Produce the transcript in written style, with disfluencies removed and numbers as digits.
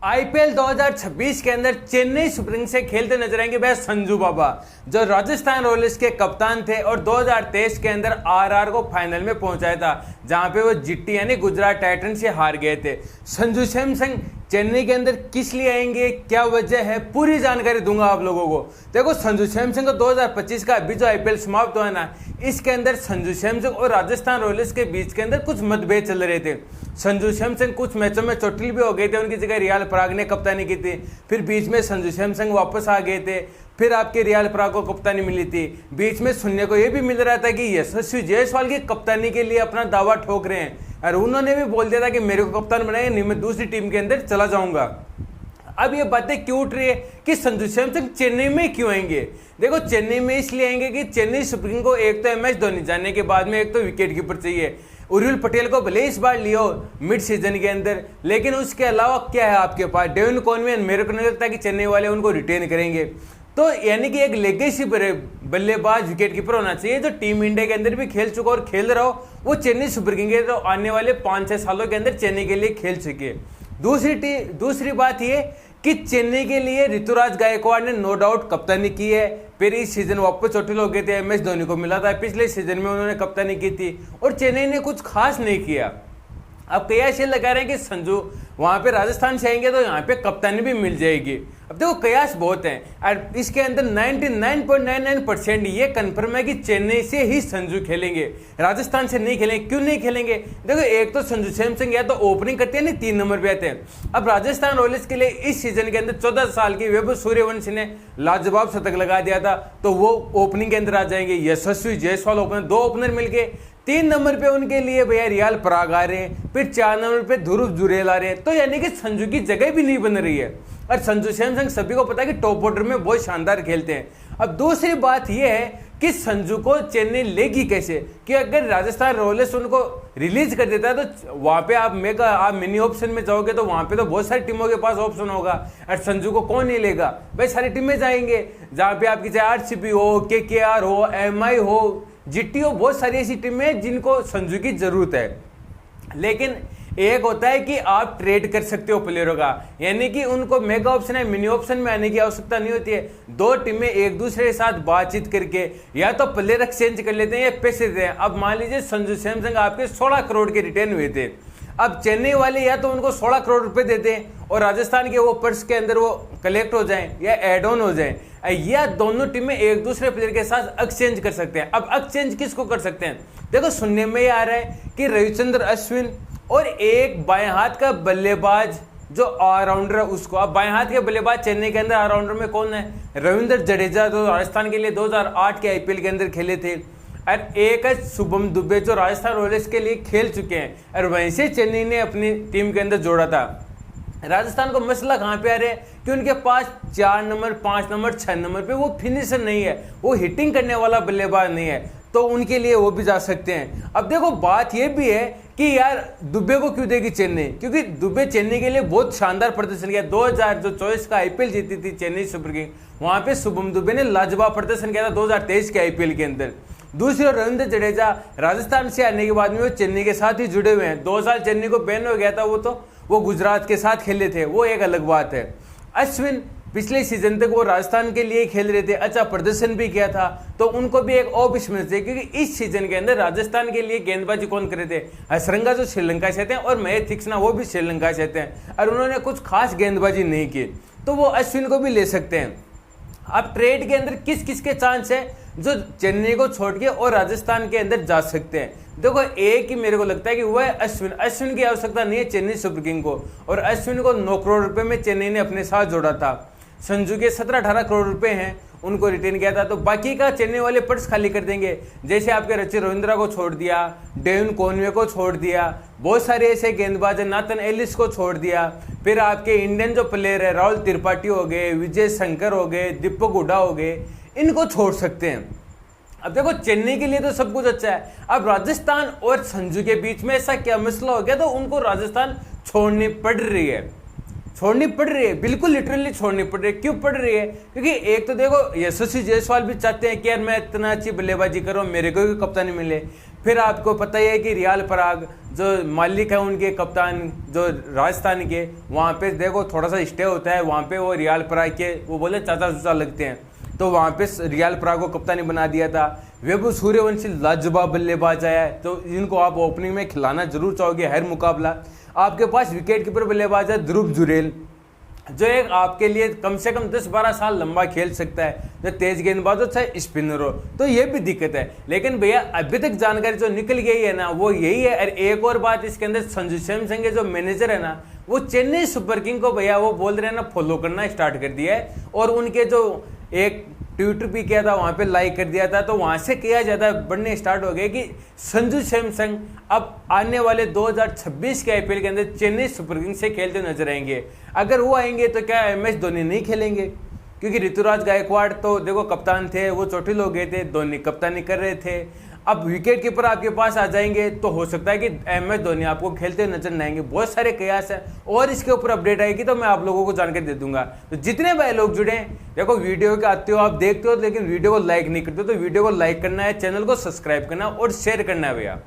IPL 2026 के अंदर Chennai super Kings से खेलते नजर आएंगे वह संजू बाबा, जो राजस्थान रॉयल्स के कप्तान थे और 2023 के अंदर आरआर को फाइनल में पहुंचाया था, जहां पे वो जीटी यानी गुजरात टाइटंस से हार गए थे। संजू सैमसन चेन्नई के अंदर किस लिए आएंगे, क्या वजह है, पूरी जानकारी दूंगा आप लोगों को। देखो, संजू सैमसन को 2025 का अभी जो आईपीएल समाप्त हुआ ना, इसके अंदर संजू सैमसन और राजस्थान रॉयल्स के बीच के अंदर कुछ मतभेद चल रहे थे। संजू सैमसन कुछ मैचों में चोटिल भी हो गए थे, उनकी जगह रियाल पराग ने कप्तानी की थी। फिर बीच में संजू सैमसन वापस आ गए थे, फिर आपके रियाल पराग को कप्तानी मिली थी। बीच में सुनने को यह भी मिल रहा था कि यशस्वी जायसवाल की कप्तानी के लिए अपना दावा ठोक रहे हैं, और उन्होंने भी बोल दिया था कि मेरे को कप्तान बनाएंगे, नहीं मैं दूसरी टीम के अंदर चला जाऊंगा। अब ये बातें क्यों उठ रही है कि संजू सैमसन चेन्नई में क्यों आएंगे। देखो, चेन्नई में इसलिए आएंगे कि चेन्नई सुपर किंग्स को एक तो एमएस धोनी जाने के बाद में एक तो विकेट कीपर चाहिए। उर्विल पटेल को भले इस बार लियो मिड सीजन के अंदर, लेकिन उसके अलावा क्या है आपके पास। डेविन कॉनवे, मेरे को नहीं लगता कि चेन्नई वाले उनको रिटेन करेंगे। तो यानी कि एक लेगेसी बल्लेबाज विकेट कीपर होना चाहिए जो टीम इंडिया के अंदर भी खेल चुका और खेल रहा हो। वो चेन्नई सुपर किंग्स तो आने वाले 5-6 सालों के अंदर चेन्नई के लिए खेल चुके। दूसरी बात ये कि चेन्नई के लिए ऋतुराज गायकवाड़ ने नो डाउट कप्तानी की है। फिर इस सीजन वापस चोटिल हो गए थे, एमएस धोनी को मिला था, पिछले सीजन में उन्होंने कप्तानी की थी और चेन्नई ने कुछ खास नहीं किया। अब कयास ये लगा रहे हैं कि संजू वहां पे राजस्थान से आएंगे तो यहाँ पे कप्तानी भी मिल जाएगी। अब देखो, कयास बहुत हैं और इसके अंदर 99.99% ये कंफर्म है कि चेन्नई से ही संजू खेलेंगे, राजस्थान से नहीं खेलेंगे। क्यों नहीं खेलेंगे? देखो, एक तो संजू सैमसन या तो ओपनिंग करते हैं, नहीं 3 नंबर पे आते हैं। अब राजस्थान रॉयल्स के लिए इस सीजन के अंदर 14 साल की वैभव सूर्यवंशी ने लाजवाब शतक लगा दिया था, तो वो ओपनिंग के अंदर आ जाएंगे। यशस्वी जायसवाल ओपनर, 2 ओपनर मिलके 3 नंबर पे उनके लिए भैया रियाल पराग आ रहे हैं, फिर 4 नंबर पे ध्रुव जुरेल आ रहे हैं। तो यानी कि संजू की जगह भी नहीं बन रही है। और संजू सैमसन सभी को पता है कि टॉप ऑर्डर में बहुत शानदार खेलते हैं। अब दूसरी बात यह है कि संजू को चेन्नई लेगी कैसे, कि अगर राजस्थान रॉयल्स उनको रिलीज कर देता है तो वहां पे आप मिनी ऑप्शन में जाओगे तो वहां पे तो बहुत सारी टीमों के पास ऑप्शन होगा, और संजू को कौन नहीं लेगा भाई। सारी टीमें जाएंगे जहां पे आपकी चाहे आरसीबी हो, केकेआर हो, एमआई हो, जीटी हो, बहुत सारी ऐसी टीमें जिनको संजू की जरूरत है। लेकिन एक होता है कि आप ट्रेड कर सकते हो प्लेयरों का, यानी कि उनको मेगा ऑप्शन है, मिनी ऑप्शन में आने की आवश्यकता नहीं होती है। 2 टीमें एक दूसरे के साथ बातचीत करके या तो प्लेयर एक्सचेंज कर लेते हैं या पैसे देते हैं। अब मान लीजिए संजू सैमसन आपके 16 करोड़ के रिटर्न हुए थे। अब चेन्नई वाले या तो उनको 16 करोड़ रुपए देते हैं और राजस्थान के वो पर्स के अंदर वो कलेक्ट हो जाएं या एड ऑन हो जाएं, या दोनों टीमें एक दूसरे प्लेयर के साथ एक्सचेंज कर सकते हैं। अब एक्सचेंज किसको कर सकते हैं? देखो, सुनने में ये आ रहा है कि रविचंद्र अश्विन और एक बाएं हाथ का बल्लेबाज जो ऑलराउंडर है उसको। अब बाएं हाथ के बल्लेबाज चेन्नई के अंदर ऑलराउंडर में कौन है? रविंद्र जडेजा, जो राजस्थान के लिए 2008 के आईपीएल के अंदर खेले थे, और एक है शुभम दुबे जो राजस्थान रॉयल्स के लिए खेल चुके हैं, और वहीं से चेन्नई ने अपनी टीम के अंदर जोड़ा था। राजस्थान को मसला कहाँ पे आ रहा है कि उनके पास 4 नंबर, 5 नंबर, 6 नंबर पे वो फिनिशर नहीं है, वो हिटिंग करने वाला बल्लेबाज नहीं है, तो उनके लिए वो भी जा सकते हैं। अब देखो, बात ये भी है कि यार दुबे को क्यों देगी चेन्नई, क्योंकि दुबे चेन्नई के लिए बहुत शानदार प्रदर्शन किया। 2024 का आईपीएल जीती थी चेन्नई सुपर किंग्स, वहां पे शुभम दुबे ने लाजवाब प्रदर्शन किया था 2023 के आईपीएल के अंदर। दूसरी ओर रविंद्र जडेजा राजस्थान से आने के बाद में वो चेन्नई के साथ ही जुड़े हुए हैं। 2 साल चेन्नई को बैन हो गया था, वो गुजरात के साथ खेले थे, वो एक अलग बात है। अश्विन पिछले सीजन तक वो राजस्थान के लिए खेल रहे थे, अच्छा प्रदर्शन भी किया था, तो उनको भी एक ऑफ स्पिनर चाहिए, क्योंकि इस सीजन के अंदर राजस्थान के लिए गेंदबाजी कौन करे थे? हसरंगा जो श्रीलंका से थे और महेश तीक्ष्णा वो भी श्रीलंका से थे, और उन्होंने कुछ खास गेंदबाजी नहीं की, तो वो अश्विन को भी ले सकते हैं। अब ट्रेड के अंदर किस किस के चांस है जो चेन्नई को छोड़ के और राजस्थान के अंदर जा सकते हैं? देखो, एक ही मेरे को लगता है कि वह अश्विन की आवश्यकता नहीं है चेन्नई सुपर किंग को, और अश्विन को 9 करोड़ रुपए में चेन्नई ने अपने साथ जोड़ा था। संजू के 17-18 करोड़ रुपए हैं, उनको रिटेन किया था, तो बाकी का चेन्नई वाले पर्स खाली कर देंगे। जैसे आपके रचिन रविंद्रा को छोड़ दिया, डेविन कॉनवे को छोड़ दिया, बहुत सारे ऐसे गेंदबाज, नाथन एलिस को छोड़ दिया, फिर आपके इंडियन जो प्लेयर है राहुल त्रिपाठी हो गए, विजय शंकर हो गए, दीपक हुडा हो गए, इनको छोड़ सकते हैं। अब देखो, चेन्नई के लिए तो सब कुछ अच्छा है। अब राजस्थान और संजू के बीच में ऐसा क्या मसला हो गया तो उनको राजस्थान छोड़नी पड़ रही है, बिल्कुल लिटरली छोड़नी पड़ रही है। क्यों पड़ रही है? क्योंकि एक तो देखो, यशस्वी जायसवाल भी चाहते हैं कि यार मैं इतना अच्छी बल्लेबाजी करूं, मेरे को भी कप्तानी मिले। फिर आपको पता ही है कि रियाल पराग जो मालिक है उनके कप्तान जो राजस्थान के, वहाँ पे देखो थोड़ा सा स्टे होता है, वहाँ पे वो रियाल पराग के वो बोले चाचा चूचा लगते हैं, तो वहाँ पे रियाल पराग को कप्तानी बना दिया था। वैभव सूर्यवंशी लाजवाब बल्लेबाज आया है, तो इनको आप ओपनिंग में खिलाना जरूर चाहोगे हर मुकाबला। आपके पास विकेट कीपर बल्लेबाज है ध्रुव जुरेल, जो एक आपके लिए कम से कम 10-12 साल लंबा खेल सकता है, जो तेज गेंदबाज हो चाहे स्पिनर हो, तो ये भी दिक्कत है। लेकिन भैया अभी तक जानकारी जो निकल गई है ना वो यही है। और एक और बात इसके अंदर, संजू सैमसंग के जो मैनेजर है ना वो चेन्नई सुपर किंग को भैया वो बोल रहे हैं ना फॉलो करना स्टार्ट कर दिया है, और उनके जो एक ट्विटर भी किया था वहाँ पे लाइक कर दिया था, तो वहाँ से किया ज़्यादा बढ़ने स्टार्ट हो गए कि संजू सैमसंग अब आने वाले 2026 के आईपीएल के अंदर चेन्नई सुपर किंग्स से खेलते नजर आएंगे। अगर वो आएंगे तो क्या MS धोनी नहीं खेलेंगे? क्योंकि ऋतुराज गायकवाड़ तो देखो कप्तान थे, वो चोटिल हो गए थे, धोनी कप्तानी कर रहे थे। अब विकेट कीपर आपके पास आ जाएंगे तो हो सकता है कि MS धोनी आपको खेलते नजर नहीं आएंगे। बहुत सारे कयास है, और इसके ऊपर अपडेट आएगी तो मैं आप लोगों को जानकारी दे दूंगा। तो जितने भाई लोग जुड़े हैं, देखो वीडियो के आते हो आप देखते हो लेकिन वीडियो को लाइक नहीं करते हो, तो वीडियो को लाइक करना है, चैनल को सब्सक्राइब करना और शेयर करना है भैया।